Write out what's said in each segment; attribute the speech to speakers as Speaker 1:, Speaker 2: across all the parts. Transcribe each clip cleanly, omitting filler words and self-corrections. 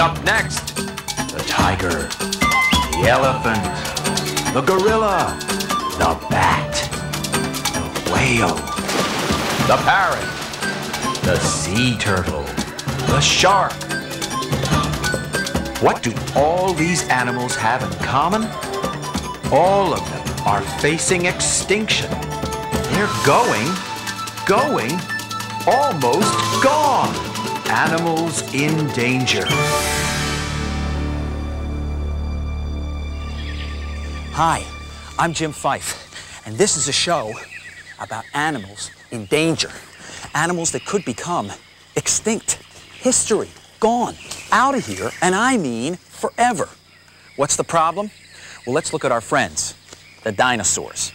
Speaker 1: up next, the tiger, the elephant, the gorilla, the bat, the whale, the parrot, the sea turtle, the shark. What do all these animals have in common? All of them are facing extinction. They're going, almost gone. Animals in danger.
Speaker 2: Hi, I'm Jim Fife, and this is a show about animals in danger. Animals that could become extinct. History, gone, out of here, and I mean forever. What's the problem? Well, let's look at our friends, the dinosaurs.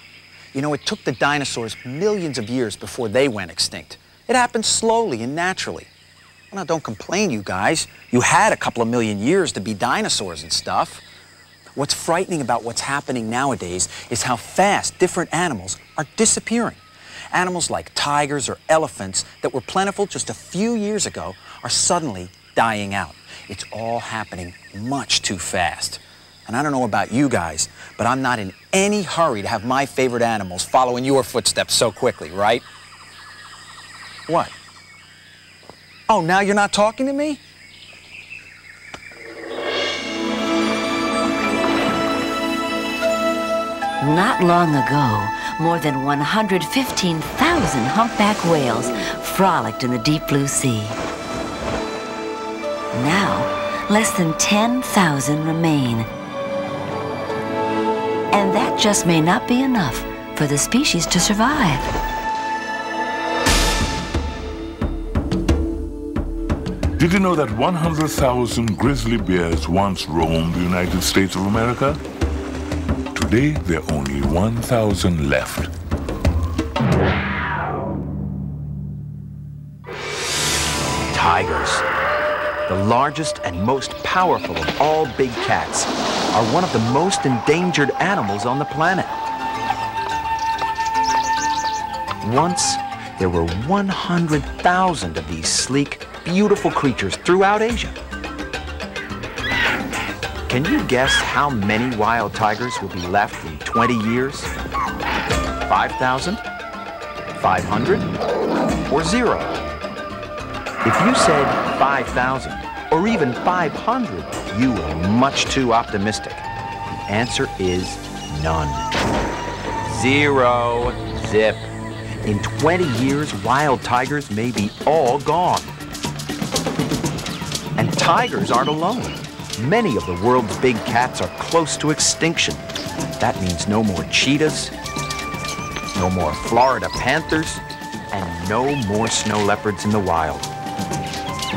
Speaker 2: You know, it took the dinosaurs millions of years before they went extinct. It happened slowly and naturally. Well, now, don't complain, you guys. You had a couple of million years to be dinosaurs and stuff. What's frightening about what's happening nowadays is how fast different animals are disappearing. Animals like tigers or elephants that were plentiful just a few years ago are suddenly dying out. It's all happening much too fast. And I don't know about you guys, but I'm not in any hurry to have my favorite animals follow in your footsteps so quickly, right? What? Oh, now you're not talking to me?
Speaker 3: Not long ago, more than 115,000 humpback whales frolicked in the deep blue sea. Now, less than 10,000 remain. And that just may not be enough for the species to survive.
Speaker 4: Did you know that 100,000 grizzly bears once roamed the United States of America? Today, there are only 1,000 left.
Speaker 1: Tigers, the largest and most powerful of all big cats, are one of the most endangered animals on the planet. Once, there were 100,000 of these sleek, beautiful creatures throughout Asia. Can you guess how many wild tigers will be left in 20 years? 5,000? 500? Or 0? If you said 5,000 or even 500, you are much too optimistic. The answer is none. 0. Zip. In 20 years, wild tigers may be all gone. And tigers aren't alone. Many of the world's big cats are close to extinction. That means no more cheetahs, no more Florida panthers, and no more snow leopards in the wild.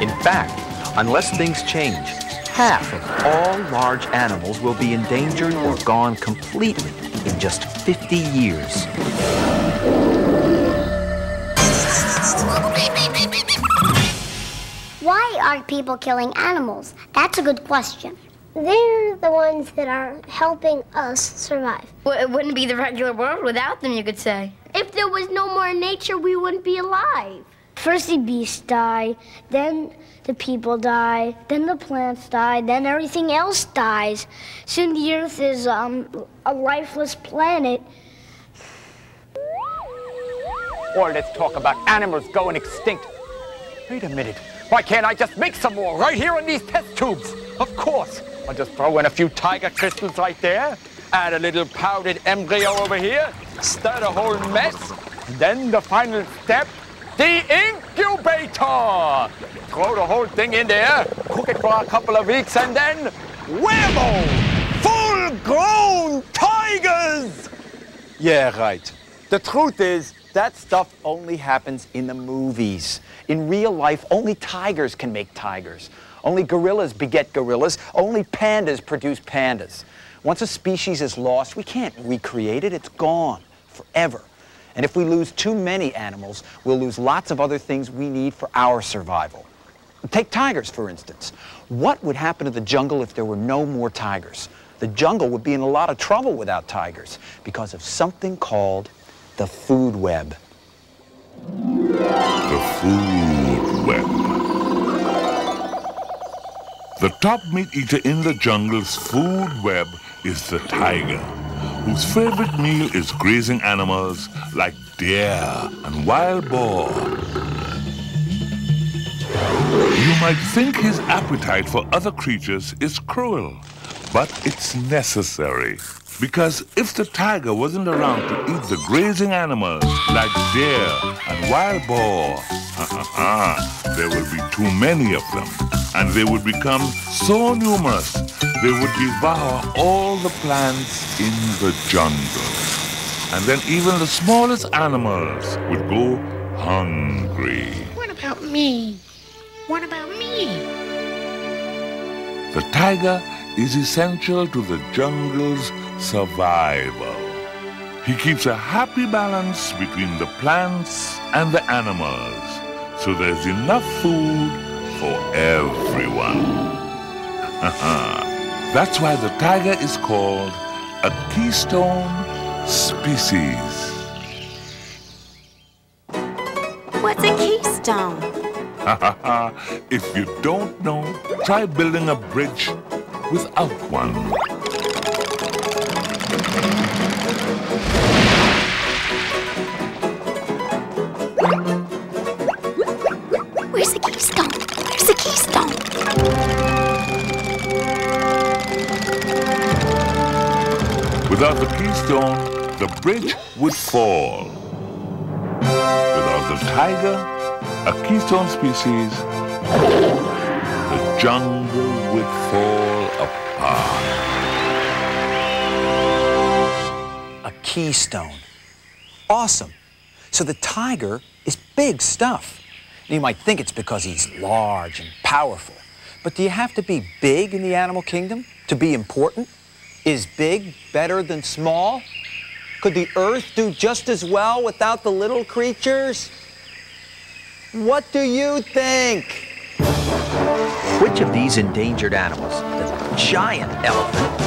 Speaker 1: In fact, unless things change, half of all large animals will be endangered or gone completely in just 50 years.
Speaker 5: Why are people killing animals? That's a good question.
Speaker 6: They're the ones that are helping us survive.
Speaker 7: Well, it wouldn't be the regular world without them, you could say.
Speaker 6: If there was no more nature, we wouldn't be alive. First the beasts die, then the people die, then the plants die, then everything else dies. Soon the Earth is a lifeless planet.
Speaker 8: Or let's talk about animals going extinct. Wait a minute. Why can't I just make some more right here in these test tubes? Of course. I'll just throw in a few tiger crystals right there, add a little powdered embryo over here, stir the whole mess, and then the final step, the incubator! Throw the whole thing in there, cook it for a couple of weeks, and then whammo! Full-grown tigers!
Speaker 2: Yeah, right. The truth is, that stuff only happens in the movies. In real life, only tigers can make tigers. Only gorillas beget gorillas. Only pandas produce pandas. Once a species is lost, we can't recreate it. It's gone forever. And if we lose too many animals, we'll lose lots of other things we need for our survival. Take tigers, for instance. What would happen to the jungle if there were no more tigers? The jungle would be in a lot of trouble without tigers because of something called the food web.
Speaker 4: The food web. The top meat eater in the jungle's food web is the tiger, whose favorite meal is grazing animals like deer and wild boar. You might think his appetite for other creatures is cruel, but it's necessary. Because if the tiger wasn't around to eat the grazing animals like deer and wild boar, there will be too many of them. And they would become so numerous, they would devour all the plants in the jungle. And then even the smallest animals would go hungry.
Speaker 9: What about me? What about me?
Speaker 4: The tiger is essential to the jungle's survival. He keeps a happy balance between the plants and the animals, so there's enough food for everyone. That's why the tiger is called a keystone species.
Speaker 9: What's a keystone?
Speaker 4: If you don't know, try building a bridge without one.
Speaker 9: Where's the keystone? Where's the keystone?
Speaker 4: Without the keystone, the bridge would fall. Without the tiger, a keystone species, the jungle would fall apart.
Speaker 2: A keystone. Awesome. So the tiger is big stuff. And you might think it's because he's large and powerful. But do you have to be big in the animal kingdom to be important? Is big better than small? Could the earth do just as well without the little creatures? What do you think?
Speaker 1: Which of these endangered animals, the giant elephant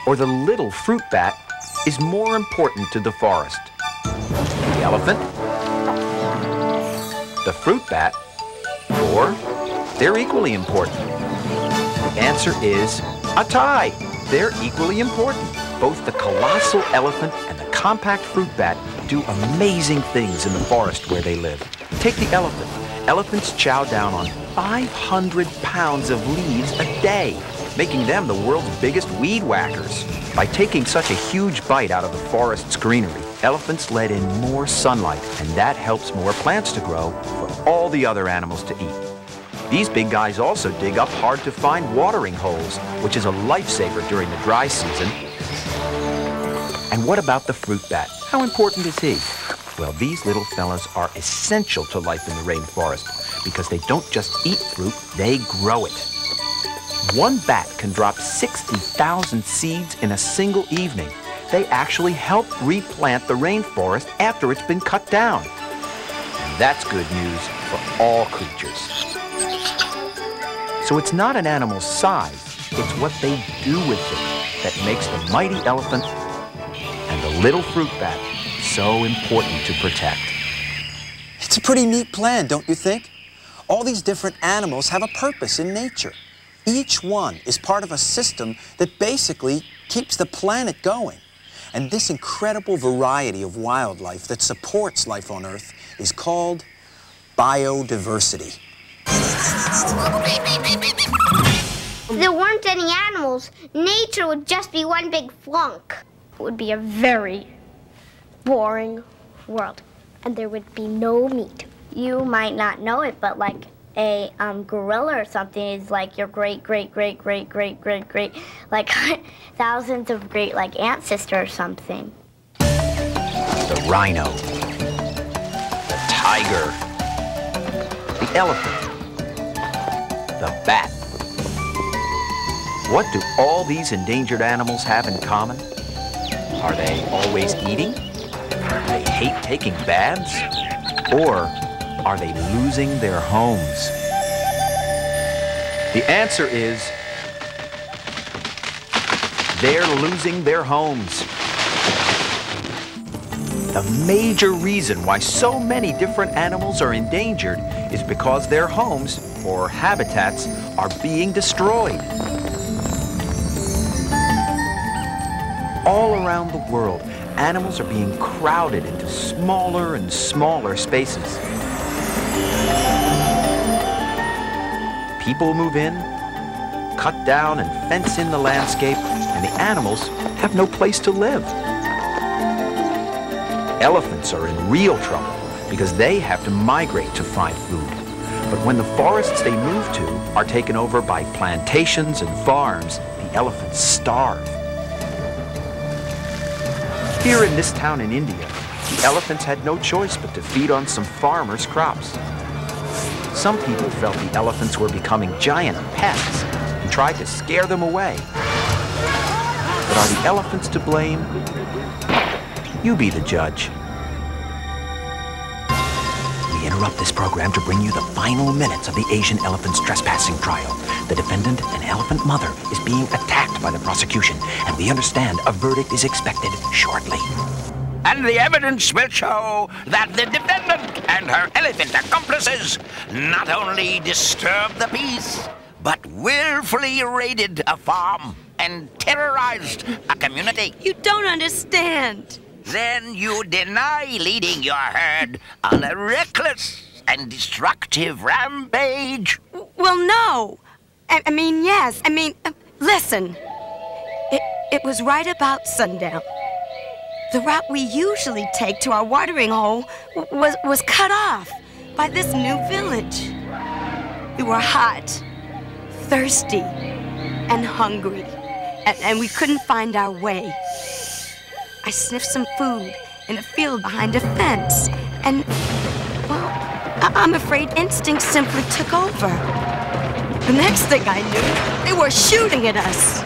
Speaker 1: or the little fruit bat, is more important to the forest? The elephant, the fruit bat, or they're equally important? The answer is a tie. They're equally important. Both the colossal elephant and the compact fruit bat do amazing things in the forest where they live. Take the elephant. Elephants chow down on 500 pounds of leaves a day, making them the world's biggest weed whackers. By taking such a huge bite out of the forest's greenery, elephants let in more sunlight, and that helps more plants to grow for all the other animals to eat. These big guys also dig up hard-to-find watering holes, which is a lifesaver during the dry season. And what about the fruit bat? How important is he? Well, these little fellas are essential to life in the rainforest because they don't just eat fruit, they grow it. One bat can drop 60,000 seeds in a single evening. They actually help replant the rainforest after it's been cut down. And that's good news for all creatures. So it's not an animal's size, it's what they do with it that makes the mighty elephant and the little fruit bat so important to protect.
Speaker 2: It's a pretty neat plan, don't you think? All these different animals have a purpose in nature. Each one is part of a system that basically keeps the planet going. And this incredible variety of wildlife that supports life on Earth is called biodiversity.
Speaker 6: If there weren't any animals, nature would just be one big flunk. It would be a very boring world, and there would be no meat. You might not know it, but like a gorilla or something is like your great, like thousands of great, like ancestor or something.
Speaker 1: The rhino, the tiger, the elephant, the bat. What do all these endangered animals have in common? Are they always eating? Do they hate taking baths? Or are they losing their homes? The answer is they're losing their homes. The major reason why so many different animals are endangered is because their homes, or habitats, are being destroyed. All around the world, animals are being crowded into smaller and smaller spaces. People move in, cut down and fence in the landscape, and the animals have no place to live. Elephants are in real trouble because they have to migrate to find food. But when the forests they move to are taken over by plantations and farms, the elephants starve. Here in this town in India, the elephants had no choice but to feed on some farmers' crops. Some people felt the elephants were becoming giant pests and tried to scare them away. But are the elephants to blame? You be the judge. We interrupt this program to bring you the final minutes of the Asian elephant's trespassing trial. The defendant, an elephant mother, is being attacked by the prosecution, and we understand a verdict is expected shortly.
Speaker 10: And the evidence will show that the defendant and her elephant accomplices not only disturbed the peace, but willfully raided a farm and terrorized a community.
Speaker 11: You don't understand.
Speaker 10: Then you deny leading your herd on a reckless and destructive rampage?
Speaker 11: Well, no. I mean, yes. Listen. It was right about sundown. The route we usually take to our watering hole was cut off by this new village. We were hot, thirsty, and hungry, and we couldn't find our way. I sniffed some food in a field behind a fence, and, well, I'm afraid instinct simply took over. The next thing I knew, they were shooting at us.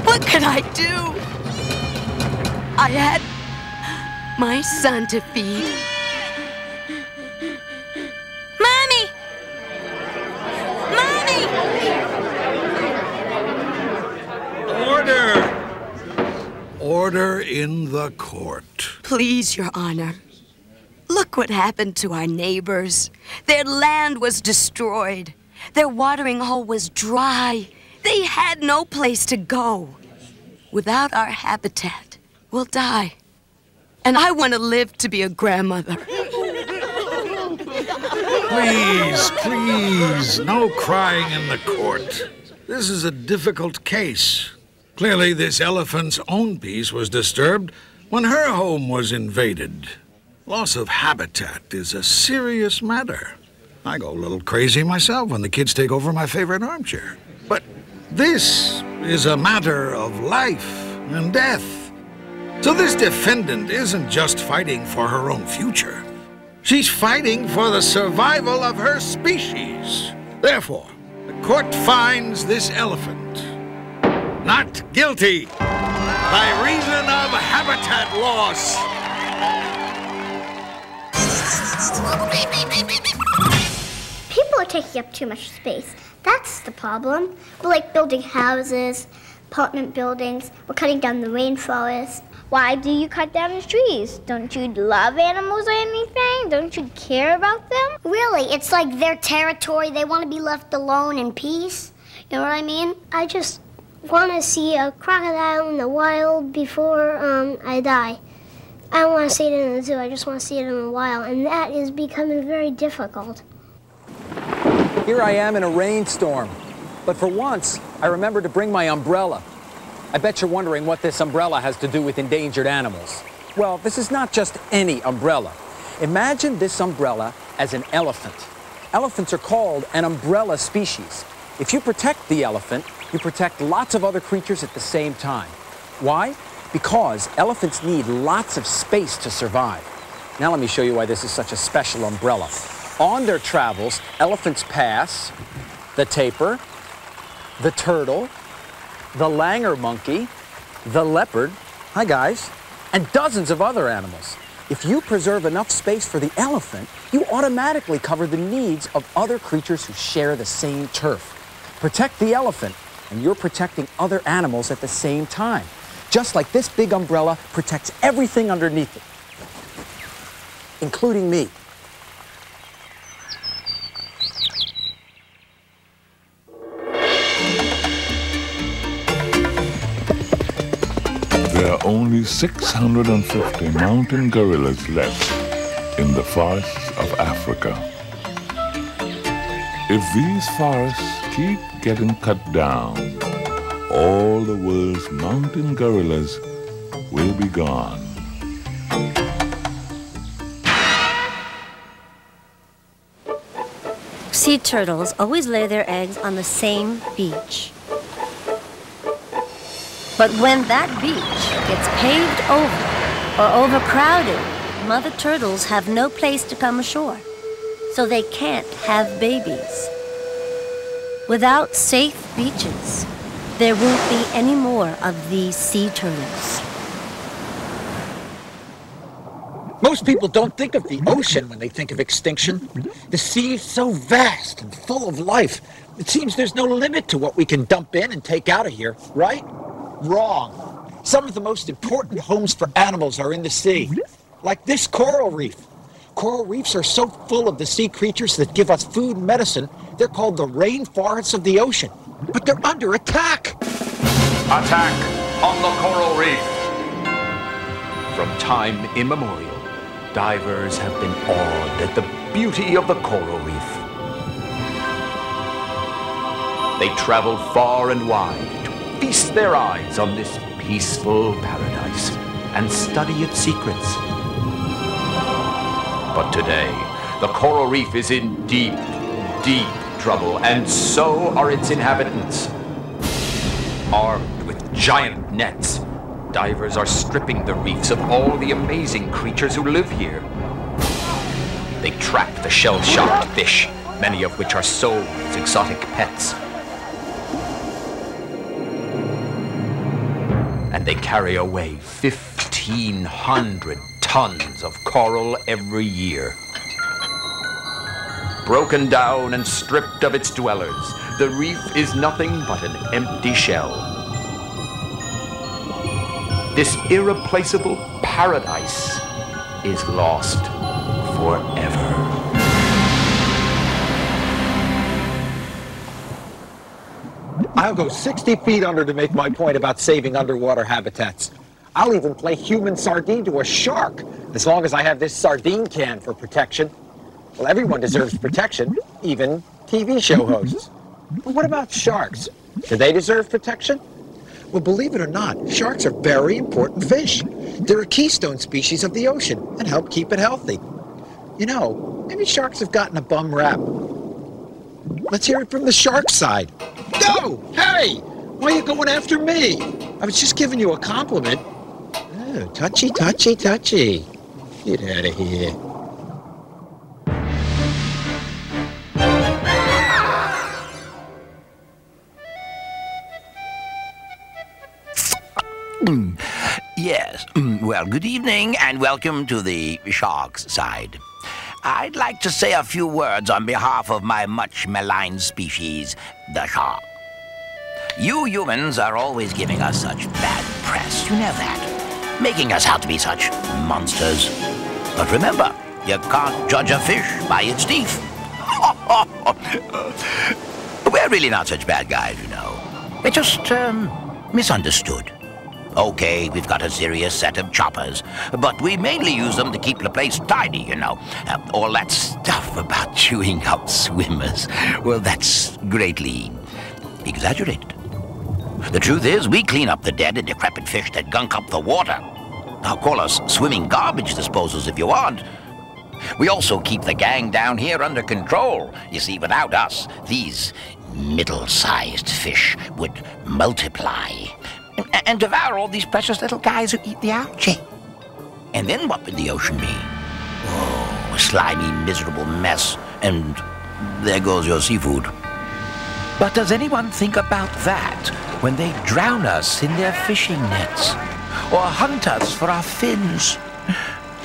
Speaker 11: What could I do? I had my son to feed. Mommy! Mommy!
Speaker 12: Order! Order in the court.
Speaker 11: Please, Your Honor. Look what happened to our neighbors. Their land was destroyed. Their watering hole was dry. They had no place to go. Without our habitat, we'll die. And I want to live to be a grandmother.
Speaker 12: Please, no crying in the court. This is a difficult case. Clearly, this elephant's own peace was disturbed when her home was invaded. Loss of habitat is a serious matter. I go a little crazy myself when the kids take over my favorite armchair. But this is a matter of life and death. So this defendant isn't just fighting for her own future. She's fighting for the survival of her species. Therefore, the court finds this elephant not guilty by reason of habitat loss.
Speaker 5: People are taking up too much space. That's the problem. We're like building houses, apartment buildings. We're cutting down the rainforest.
Speaker 6: Why do you cut down the trees? Don't you love animals or anything? Don't you care about them?
Speaker 5: Really, it's like their territory. They want to be left alone in peace. You know what I mean?
Speaker 6: I just want to see a crocodile in the wild before I die. I don't want to see it in the zoo. I just want to see it in the wild, and that is becoming very difficult.
Speaker 2: Here I am in a rainstorm, but for once, I remembered to bring my umbrella. I bet you're wondering what this umbrella has to do with endangered animals. Well, this is not just any umbrella. Imagine this umbrella as an elephant. Elephants are called an umbrella species. If you protect the elephant, you protect lots of other creatures at the same time. Why? Because elephants need lots of space to survive. Now let me show you why this is such a special umbrella. On their travels, elephants pass the tapir, the turtle, the langur monkey, the leopard, hi guys, and dozens of other animals. If you preserve enough space for the elephant, you automatically cover the needs of other creatures who share the same turf. Protect the elephant, and you're protecting other animals at the same time. Just like this big umbrella protects everything underneath it, including me.
Speaker 4: There are only 650 mountain gorillas left in the forests of Africa. If these forests keep getting cut down, all the world's mountain gorillas will be gone.
Speaker 13: Sea turtles always lay their eggs on the same beach. But when that beach gets paved over or overcrowded, mother turtles have no place to come ashore, so they can't have babies. Without safe beaches, there won't be any more of these sea turtles.
Speaker 14: Most people don't think of the ocean when they think of extinction. The sea is so vast and full of life. It seems there's no limit to what we can dump in and take out of here, right? Wrong. Some of the most important homes for animals are in the sea, like this coral reef. Coral reefs are so full of the sea creatures that give us food and medicine, they're called the rainforests of the ocean. But they're under attack.
Speaker 1: Attack on the coral reef. From time immemorial, divers have been awed at the beauty of the coral reef. They travel far and wide to feast their eyes on this peaceful paradise and study its secrets. But today, the coral reef is in deep, deep trouble, and so are its inhabitants. Armed with giant nets, divers are stripping the reefs of all the amazing creatures who live here. They trap the shell-shocked fish, many of which are sold as exotic pets. And they carry away 1,500 tons of coral every year. Broken down and stripped of its dwellers, the reef is nothing but an empty shell. This irreplaceable paradise is lost forever.
Speaker 14: I'll go 60 feet under to make my point about saving underwater habitats. I'll even play human sardine to a shark, as long as I have this sardine can for protection. Well, everyone deserves protection, even TV show hosts. But what about sharks? Do they deserve protection? Well, believe it or not, sharks are very important fish. They're a keystone species of the ocean and help keep it healthy. You know, maybe sharks have gotten a bum rap. Let's hear it from the shark side. No! Hey! Why are you going after me? I was just giving you a compliment. Oh, touchy, touchy, touchy. Get out of here.
Speaker 10: Yes. Well, good evening and welcome to the shark's side. I'd like to say a few words on behalf of my much maligned species, the shark. You humans are always giving us such bad press, you know that. Making us out to be such monsters. But remember, you can't judge a fish by its teeth. We're really not such bad guys, you know. We're just, misunderstood. Okay, we've got a serious set of choppers, but we mainly use them to keep the place tidy, you know. All that stuff about chewing up swimmers, well, that's greatly exaggerated. The truth is, we clean up the dead and decrepit fish that gunk up the water. Now, call us swimming garbage disposals if you want. We also keep the gang down here under control. You see, without us, these middle-sized fish would multiply and devour all these precious little guys who eat the algae. And then what would the ocean be? Oh, a slimy, miserable mess. And there goes your seafood. But does anyone think about that when they drown us in their fishing nets? Or hunt us for our fins?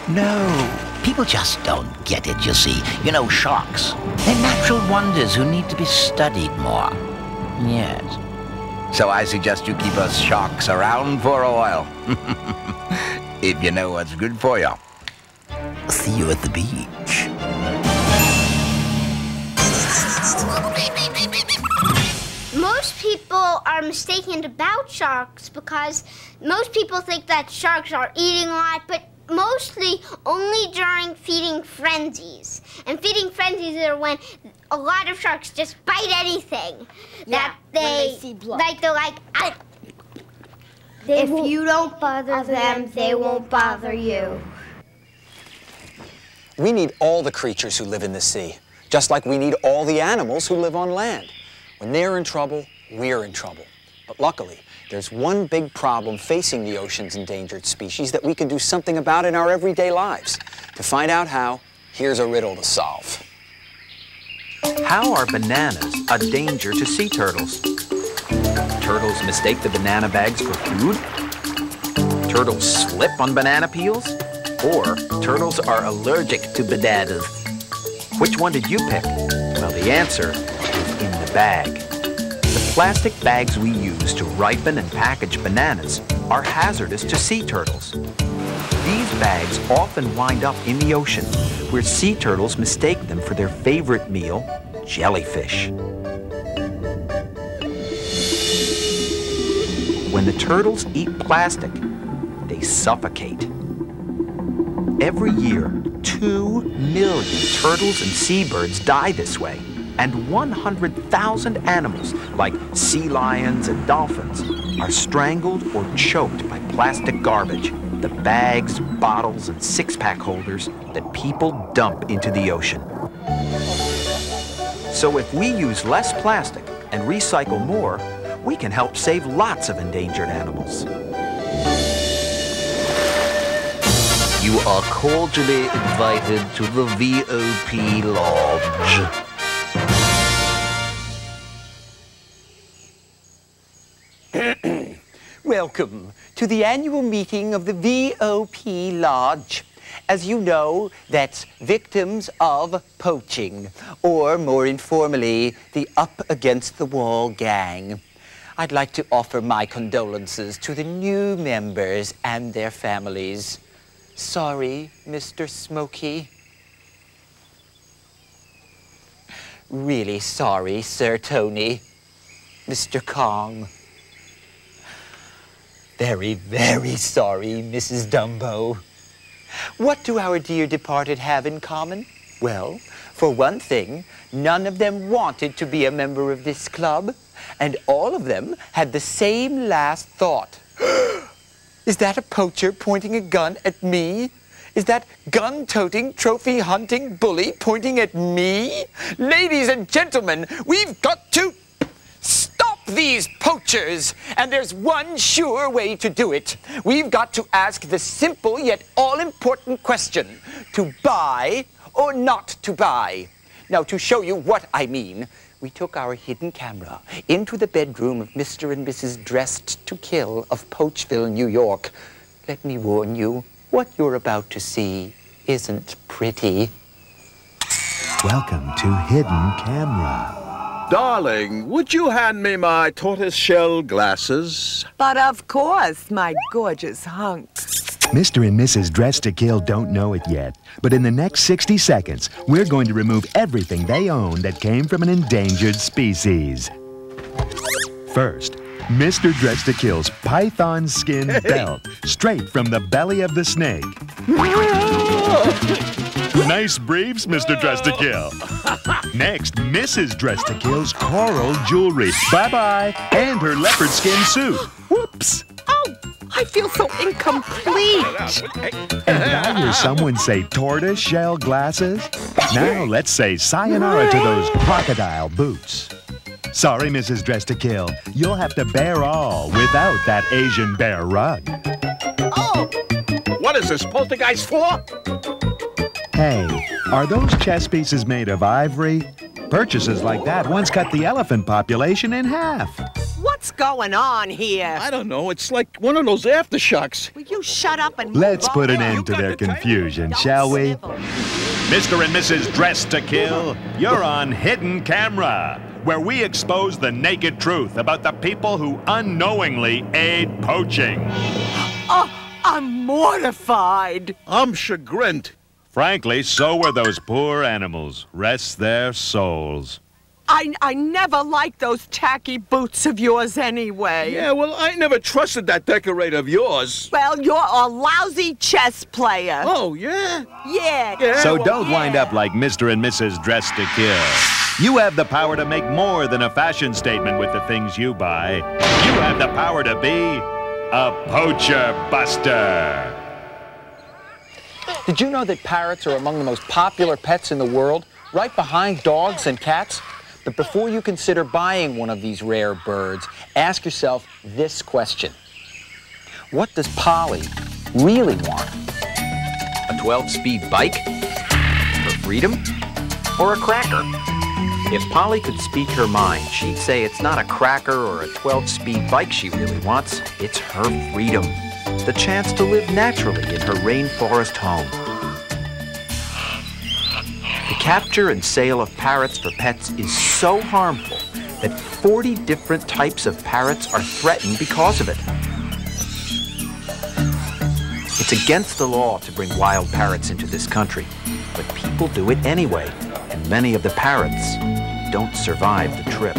Speaker 10: No, people just don't get it, you see. You know, sharks, they're natural wonders who need to be studied more. Yes. So I suggest you keep us sharks around for a while. If you know what's good for you. See you at the beach.
Speaker 5: Most people are mistaken about sharks because most people think that sharks are eating a lot, but mostly only during feeding frenzies. And feeding frenzies are when a lot of sharks just bite anything.
Speaker 6: Yeah, when they see blood.
Speaker 5: Like they're like,
Speaker 6: If you don't bother them, they won't bother you.
Speaker 2: We need all the creatures who live in the sea, just like we need all the animals who live on land. When they're in trouble, we're in trouble. But luckily, there's one big problem facing the ocean's endangered species that we can do something about in our everyday lives. To find out how, here's a riddle to solve.
Speaker 1: How are bananas a danger to sea turtles? Turtles mistake the banana bags for food? Turtles slip on banana peels? Or turtles are allergic to bananas? Which one did you pick? Well, the answer is in the bag. The plastic bags we use to ripen and package bananas are hazardous to sea turtles. These bags often wind up in the ocean, where sea turtles mistake them for their favorite meal, jellyfish. When the turtles eat plastic, they suffocate. Every year, 2 million turtles and seabirds die this way, and 100,000 animals, like sea lions and dolphins, are strangled or choked by plastic garbage, the bags, bottles, and six-pack holders that people dump into the ocean. So if we use less plastic and recycle more, we can help save lots of endangered animals.
Speaker 15: You are cordially invited to the VOP Lodge.
Speaker 2: Welcome to the annual meeting of the VOP Lodge. As you know, that's Victims of Poaching, or more informally, the Up Against the Wall Gang. I'd like to offer my condolences to the new members and their families. Sorry, Mr. Smokey. Really sorry, Sir Tony. Mr. Kong. Very, very sorry, Mrs. Dumbo. What do our dear departed have in common? Well, for one thing, none of them wanted to be a member of this club, and all of them had the same last thought. Is that a poacher pointing a gun at me? Is that gun-toting, trophy-hunting bully pointing at me? Ladies and gentlemen, we've got to stop these poachers! And there's one sure way to do it. We've got to ask the simple yet all-important question. To buy or not to buy? Now, to show you what I mean, we took our hidden camera into the bedroom of Mr. and Mrs. Dressed to Kill of Poachville, New York. Let me warn you, what you're about to see isn't pretty.
Speaker 16: Welcome to Hidden Camera.
Speaker 17: Darling, would you hand me my tortoiseshell glasses?
Speaker 18: But of course, my gorgeous hunk.
Speaker 16: Mr. and Mrs. Dressed to Kill don't know it yet, but in the next 60 seconds, we're going to remove everything they own that came from an endangered species. First, Mr. Dressed to Kill's python skin belt, straight from the belly of the snake. Nice briefs, Mr. Dressed to Kill. Next, Mrs. Dressed to Kill's coral jewelry. Bye-bye. And her leopard skin suit. Whoops.
Speaker 18: Oh, I feel so incomplete.
Speaker 16: And I hear someone say tortoise shell glasses. Now let's say sayonara to those crocodile boots. Sorry, Mrs. Dressed to Kill. You'll have to bear all without that Asian bear rug.
Speaker 17: Oh! What is this, poltergeist for?
Speaker 16: Hey, are those chess pieces made of ivory? Purchases like that once cut the elephant population in half.
Speaker 18: What's going on here?
Speaker 17: I don't know. It's like one of those aftershocks.
Speaker 18: Will you shut up and move
Speaker 16: Let's put an
Speaker 18: on?
Speaker 16: end to their confusion, shall we? Mr. and Mrs. Dressed to Kill, you're on Hidden Camera.
Speaker 19: where we expose the naked truth about the people who unknowingly aid poaching.
Speaker 18: Oh, I'm mortified.
Speaker 17: I'm chagrined.
Speaker 19: Frankly, so were those poor animals. Rest their souls.
Speaker 18: I never liked those tacky boots of yours anyway.
Speaker 17: Yeah, well, I never trusted that decorator of yours.
Speaker 18: Well, you're a lousy chess player.
Speaker 17: Oh, yeah?
Speaker 18: Yeah.
Speaker 19: So don't wind up like Mr. and Mrs. Dressed to Kill. You have the power to make more than a fashion statement with the things you buy. You have the power to be a poacher buster.
Speaker 2: Did you know that parrots are among the most popular pets in the world, right behind dogs and cats? But before you consider buying one of these rare birds, ask yourself this question. What does Polly really want?
Speaker 1: A 12-speed bike? For freedom? Or a cracker? If Polly could speak her mind, she'd say it's not a cracker or a 12-speed bike she really wants, it's her freedom. The chance to live naturally in her rainforest home. The capture and sale of parrots for pets is so harmful that 40 different types of parrots are threatened because of it. It's against the law to bring wild parrots into this country, but people do it anyway, and many of the parrots don't survive the trip.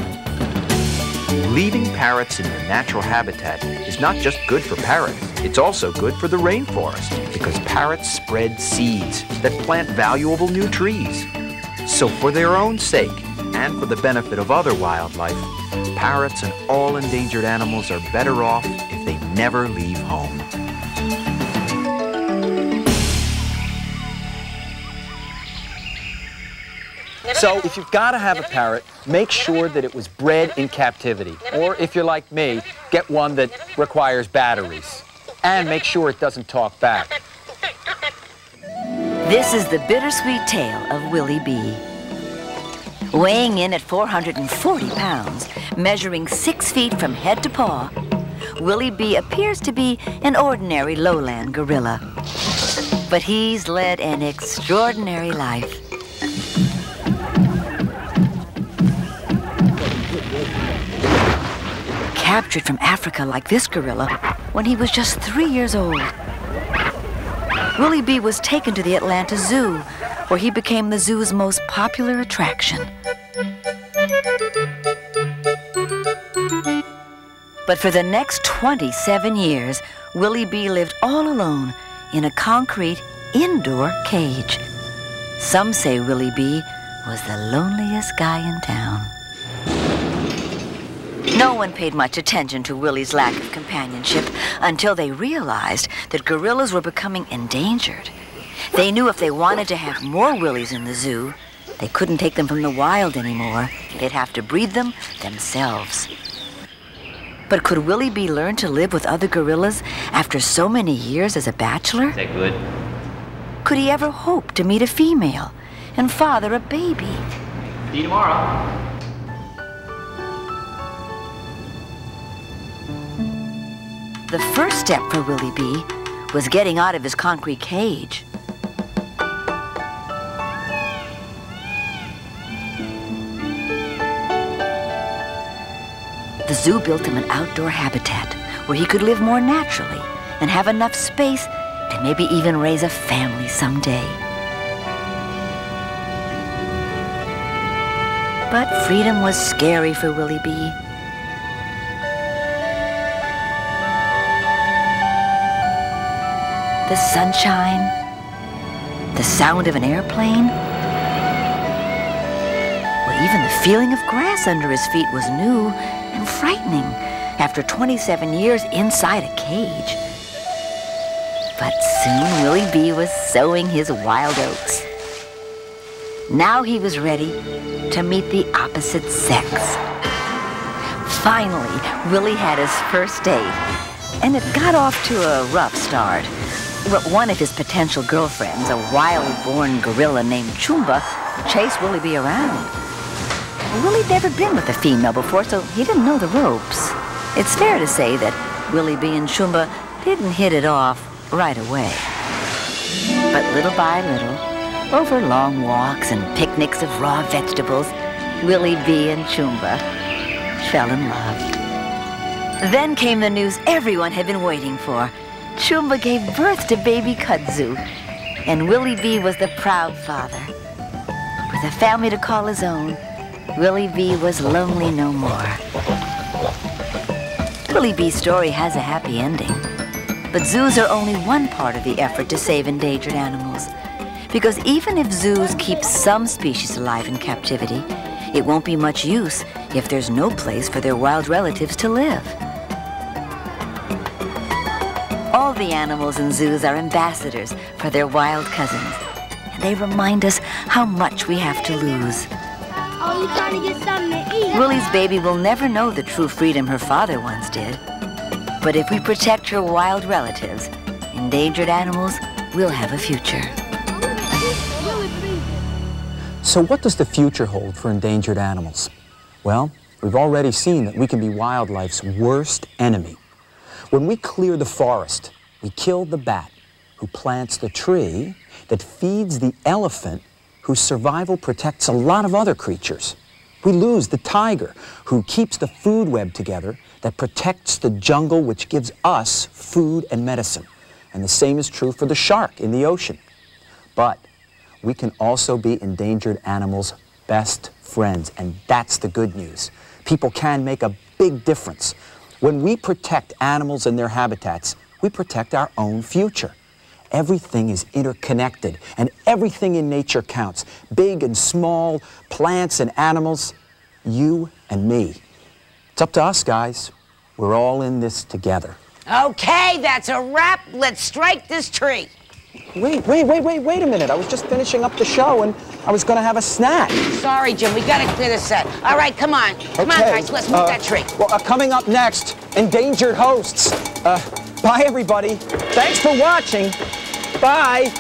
Speaker 1: Leaving parrots in their natural habitat is not just good for parrots, it's also good for the rainforest because parrots spread seeds that plant valuable new trees. So for their own sake and for the benefit of other wildlife, parrots and all endangered animals are better off if they never leave home.
Speaker 2: So if you've got to have a parrot, make sure that it was bred in captivity. Or if you're like me, get one that requires batteries. And make sure it doesn't talk back.
Speaker 3: This is the bittersweet tale of Willie B. Weighing in at 440 pounds, measuring 6 feet from head to paw, Willie B appears to be an ordinary lowland gorilla. But he's led an extraordinary life. Captured from Africa like this gorilla when he was just 3 years old. Willie B was taken to the Atlanta Zoo, where he became the zoo's most popular attraction. But for the next 27 years, Willie B lived all alone in a concrete indoor cage. Some say Willie B was the loneliest guy in town. No one paid much attention to Willie's lack of companionship until they realized that gorillas were becoming endangered. They knew if they wanted to have more Willies in the zoo, they couldn't take them from the wild anymore. They'd have to breed them themselves. But could Willie B learn to live with other gorillas after so many years as a bachelor?
Speaker 1: Is that good?
Speaker 3: Could he ever hope to meet a female and father a baby?
Speaker 1: See you tomorrow.
Speaker 3: The first step for Willie B was getting out of his concrete cage. The zoo built him an outdoor habitat where he could live more naturally and have enough space to maybe even raise a family someday. But freedom was scary for Willie B. The sunshine, the sound of an airplane, or even the feeling of grass under his feet was new and frightening after 27 years inside a cage. But soon Willie B was sowing his wild oats. Now he was ready to meet the opposite sex. Finally, Willie had his first date, and it got off to a rough start. One of his potential girlfriends, a wild-born gorilla named Chumba, chased Willie B around. Willie'd never been with a female before, so he didn't know the ropes. It's fair to say that Willie B and Chumba didn't hit it off right away. But little by little, over long walks and picnics of raw vegetables, Willie B. and Chumba fell in love. Then came the news everyone had been waiting for. Chumba gave birth to baby Kudzu, and Willie B. was the proud father. With a family to call his own, Willie B. was lonely no more. Willie B.'s story has a happy ending, but zoos are only one part of the effort to save endangered animals. Because even if zoos keep some species alive in captivity, it won't be much use if there's no place for their wild relatives to live. All the animals in zoos are ambassadors for their wild cousins, and they remind us how much we have to lose.
Speaker 6: Oh, you trying to get something to eat?
Speaker 3: Willie's baby will never know the true freedom her father once did. But if we protect her wild relatives, endangered animals will have a future.
Speaker 2: So what does the future hold for endangered animals? Well, we've already seen that we can be wildlife's worst enemy. When we clear the forest, we kill the bat who plants the tree that feeds the elephant whose survival protects a lot of other creatures. We lose the tiger who keeps the food web together that protects the jungle which gives us food and medicine. And the same is true for the shark in the ocean. But we can also be endangered animals' best friends, and that's the good news. People can make a big difference. When we protect animals and their habitats, we protect our own future. Everything is interconnected, and everything in nature counts. Big and small, plants and animals, you and me. It's up to us, guys. We're all in this together.
Speaker 20: Okay, that's a wrap. Let's strike this tree.
Speaker 2: Wait a minute. I was just finishing up the show, and I was going to have a snack.
Speaker 20: Sorry, Jim, we got to clear the set. All right, come on. Come on, guys, let's move that tree.
Speaker 2: Well, coming up next, endangered hosts. Bye, everybody. Thanks for watching. Bye.